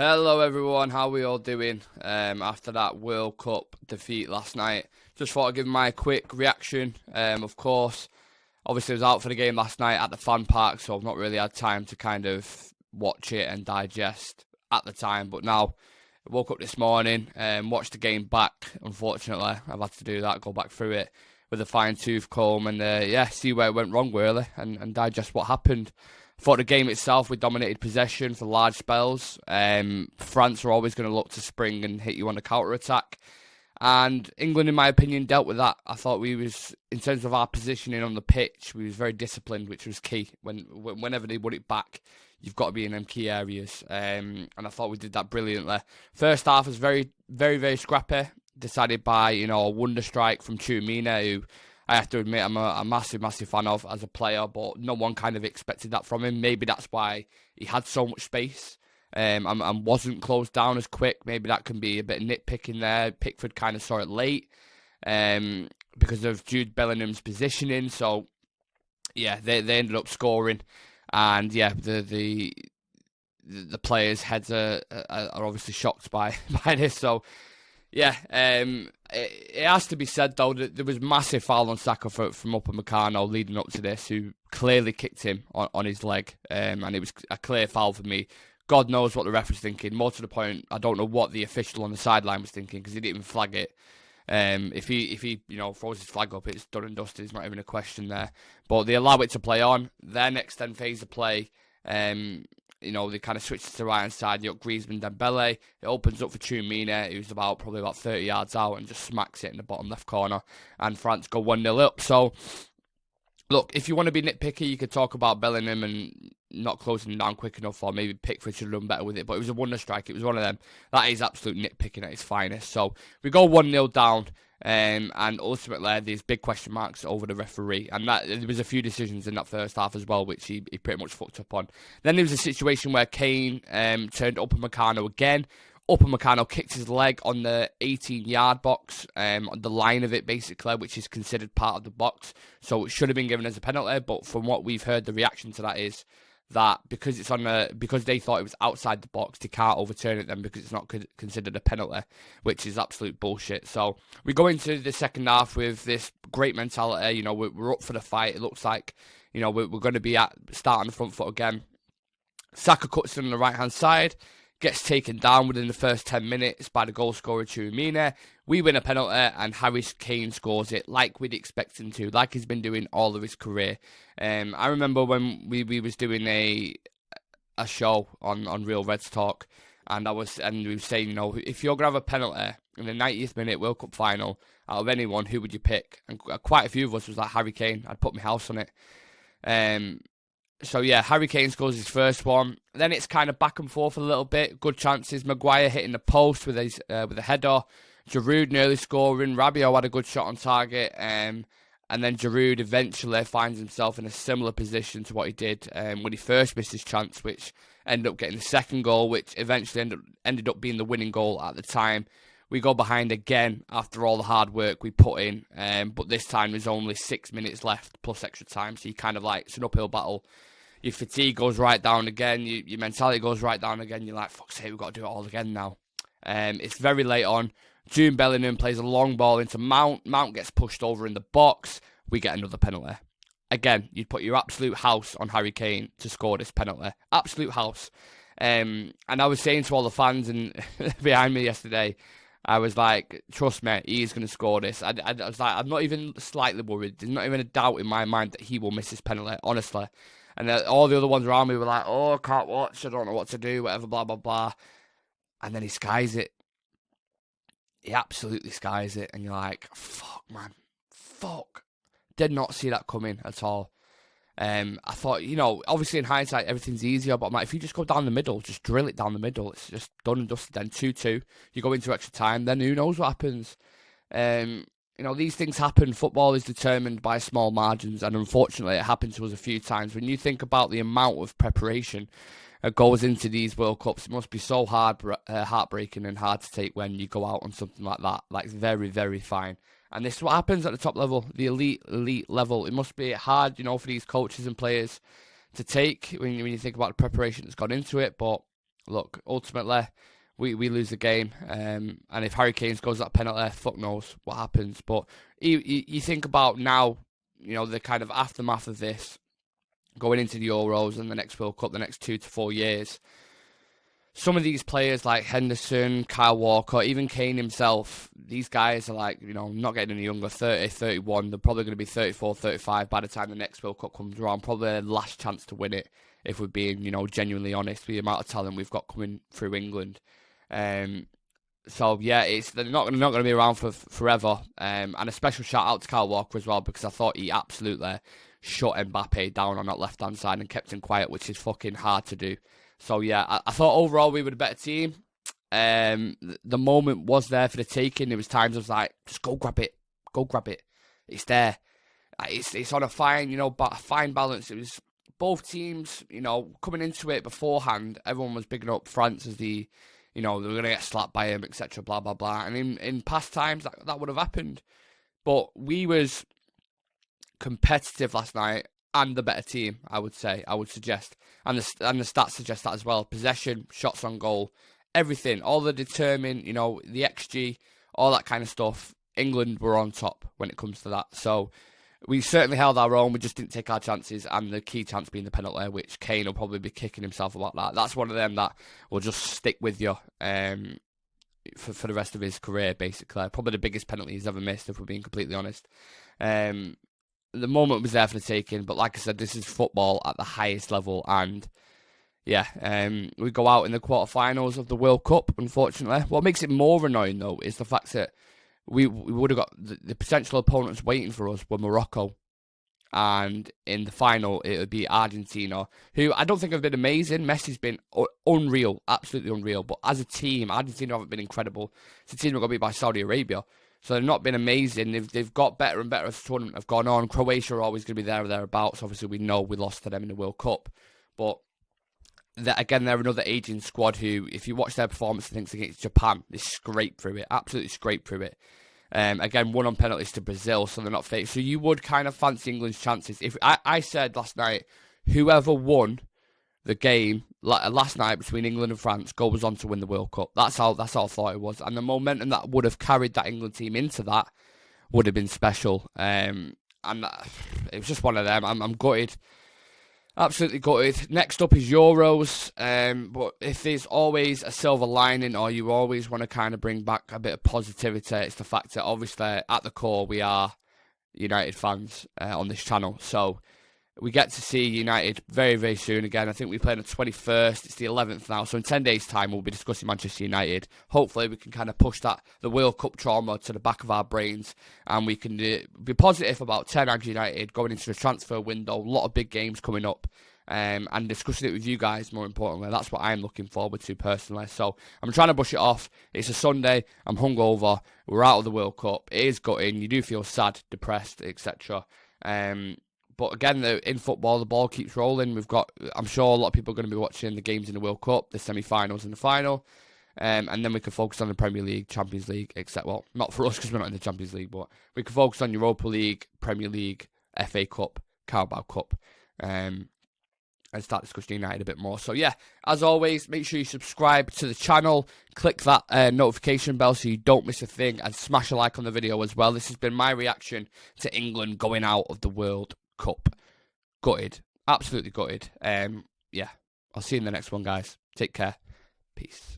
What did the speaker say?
Hello everyone, how are we all doing after that World Cup defeat last night? Just thought I'd give my quick reaction. Of course, obviously I was out for the game last night at the fan park, so I've not really had time to kind of watch it and digest at the time. But now, I woke up this morning and watched the game back. Unfortunately, I've had to do that, go back through it with a fine-tooth comb and see where it went wrong really and digest what happened. Thought the game itself, we dominated possession for large spells. France were always going to look to spring and hit you on the counter-attack. And England, in my opinion, dealt with that. I thought we was, in terms of our positioning on the pitch, we was very disciplined, which was key. Whenever they won it back, you've got to be in them key areas. And I thought we did that brilliantly. First half was very, very, very scrappy. Decided by, a wonder strike from Chumina, who I have to admit I'm a massive, massive fan of as a player, but no one kind of expected that from him. Maybe that's why he had so much space and wasn't closed down as quick. Maybe that can be a bit of nitpicking there. Pickford kind of saw it late because of Jude Bellingham's positioning. So, yeah, they ended up scoring. And, yeah, the players' heads are obviously shocked by this. So, yeah, it has to be said, though, that there was massive foul on Saka from Upamecano leading up to this, who clearly kicked him on his leg, and it was a clear foul for me. God knows what the ref was thinking. More to the point, I don't know what the official on the sideline was thinking, because he didn't even flag it. If he throws his flag up, it's done and dusted. It's not even a question there. But they allow it to play on. Their next 10 phase of play, they kind of switch to the right-hand side. You got Griezmann, Dembele. It opens up for Chumina, who's probably about 30 yards out, and just smacks it in the bottom left corner. And France go 1-0 up. So, look, if you want to be nitpicky, you could talk about Bellingham and not closing down quick enough, or maybe Pickford should have done better with it. But it was a wonder strike. It was one of them. That is absolute nitpicking at its finest. So, we go 1-0 down. And ultimately, there's big question marks over the referee. And there was a few decisions in that first half as well, which he pretty much fucked up on. Then there was a situation where Kane turned Upamecano again. Upamecano kicked his leg on the 18-yard box, on the line of it, basically, which is considered part of the box. So it should have been given as a penalty. But from what we've heard, the reaction to that is that because they thought it was outside the box, they can't overturn it then because it's not considered a penalty, which is absolute bullshit. So we go into the second half with this great mentality. We're up for the fight. It looks like, we're going to be starting the front foot again. Saka cuts in on the right-hand side, gets taken down within the first 10 minutes by the goal scorer Chumina. We win a penalty and Harry Kane scores it like we'd expect him to, like he's been doing all of his career. I remember when we was doing a show on Real Reds Talk, and we were saying, if you're gonna have a penalty in the 90th minute World Cup final out of anyone, who would you pick? And quite a few of us was like Harry Kane. I'd put my house on it. So yeah, Harry Kane scores his first one. Then it's kind of back and forth a little bit. Good chances. Maguire hitting the post with a header. Giroud nearly scoring. Rabiot had a good shot on target. And then Giroud eventually finds himself in a similar position to what he did when he first missed his chance, which ended up getting the second goal, which eventually ended up being the winning goal at the time. We go behind again after all the hard work we put in, but this time there's only 6 minutes left plus extra time, so you kind of it's an uphill battle. Your fatigue goes right down again, your mentality goes right down again, you're like, fuck's sake, we've got to do it all again now. It's very late on. Jude Bellingham plays a long ball into Mount. Mount gets pushed over in the box. We get another penalty. Again, you'd put your absolute house on Harry Kane to score this penalty. Absolute house. And I was saying to all the fans and behind me yesterday, I was like, trust me, he's going to score this. I was like, I'm not even slightly worried. There's not even a doubt in my mind that he will miss this penalty, honestly. And all the other ones around me were like, oh, I can't watch, I don't know what to do, whatever, blah, blah, blah. And then he skies it. He absolutely skies it. And you're like, fuck, man. Fuck. Did not see that coming at all. I thought, obviously in hindsight, everything's easier. But I'm like, if you just go down the middle, just drill it down the middle, it's just done and dusted. Then 2-2. You go into extra time, then who knows what happens. These things happen. Football is determined by small margins. And unfortunately, it happened to us a few times. When you think about the amount of preparation goes into these World Cups. It must be so heartbreaking and hard to take when you go out on something like that. Like, very, very fine. And this is what happens at the top level, the elite level. It must be hard, for these coaches and players to take when you think about the preparation that's gone into it. But look, ultimately, we lose the game. And if Harry Kane scores that penalty, fuck knows what happens. But you think about now, the kind of aftermath of this, going into the Euros and the next World Cup, the next 2 to 4 years. Some of these players like Henderson, Kyle Walker, even Kane himself, these guys are like, not getting any younger, 30, 31. They're probably going to be 34, 35 by the time the next World Cup comes around. Probably the last chance to win it, if we're being, genuinely honest with the amount of talent we've got coming through England. So yeah, they're not going to be around for forever. And a special shout out to Kyle Walker as well, because I thought he absolutely shut Mbappe down on that left hand side and kept him quiet, which is fucking hard to do. So yeah, I thought overall we were the better team. The moment was there for the taking. There was times I was like, just go grab it, It's there. It's on a fine, fine balance. It was both teams, coming into it beforehand. Everyone was bigging up France as the, they were going to get slapped by him, etc. Blah blah blah. And in past times that would have happened, but we was competitive last night and the better team, I would suggest. And the stats suggest that as well. Possession, shots on goal, everything, all the determined, the XG, all that kind of stuff. England were on top when it comes to that. So we certainly held our own. We just didn't take our chances, and the key chance being the penalty, which Kane will probably be kicking himself about that. That's one of them that will just stick with you for the rest of his career, basically. Probably the biggest penalty he's ever missed, if we're being completely honest. The moment was there for the taking, but like I said, this is football at the highest level, and yeah, we go out in the quarterfinals of the World Cup, unfortunately. What makes it more annoying, though, is the fact that we would have got the potential opponents waiting for us were Morocco, and in the final it would be Argentina, who I don't think have been amazing. Messi's been unreal, absolutely unreal, but as a team, Argentina haven't been incredible. It's a team that got beat by Saudi Arabia. So they've not been amazing. They've got better and better as the tournament have gone on. Croatia are always going to be there or thereabouts. Obviously, we know we lost to them in the World Cup. But again, they're another aging squad who, if you watch their performance, I think against Japan, they scraped through it. Absolutely scraped through it. Again, won on penalties to Brazil, so they're not fake. So you would kind of fancy England's chances. If I said last night, whoever won the game last night between England and France goes on to win the World Cup. That's how I thought it was, and the momentum that would have carried that England team into that would have been special. And it was just one of them. I'm gutted, absolutely gutted. Next up is Euros. But if there's always a silver lining, or you always want to kind of bring back a bit of positivity, it's the fact that obviously at the core we are United fans on this channel. So we get to see United very, very soon again. I think we play on the 21st. It's the 11th now. So in 10 days' time, we'll be discussing Manchester United. Hopefully, we can kind of push the World Cup trauma to the back of our brains. And we can be positive about Ten Hag United going into the transfer window. A lot of big games coming up. And discussing it with you guys, more importantly. That's what I'm looking forward to personally. So I'm trying to brush it off. It's a Sunday. I'm hungover. We're out of the World Cup. It is gutting. You do feel sad, depressed, etc. But again, in football, the ball keeps rolling. I'm sure a lot of people are going to be watching the games in the World Cup, the semi-finals and the final. And then we can focus on the Premier League, Champions League, etc. Well, not for us because we're not in the Champions League, but we can focus on Europa League, Premier League, FA Cup, Carabao Cup, and start discussing United a bit more. So yeah, as always, make sure you subscribe to the channel, click that notification bell so you don't miss a thing, and smash a like on the video as well. This has been my reaction to England going out of the World Cup. Gutted. Absolutely gutted. Yeah. I'll see you in the next one, guys. Take care. Peace.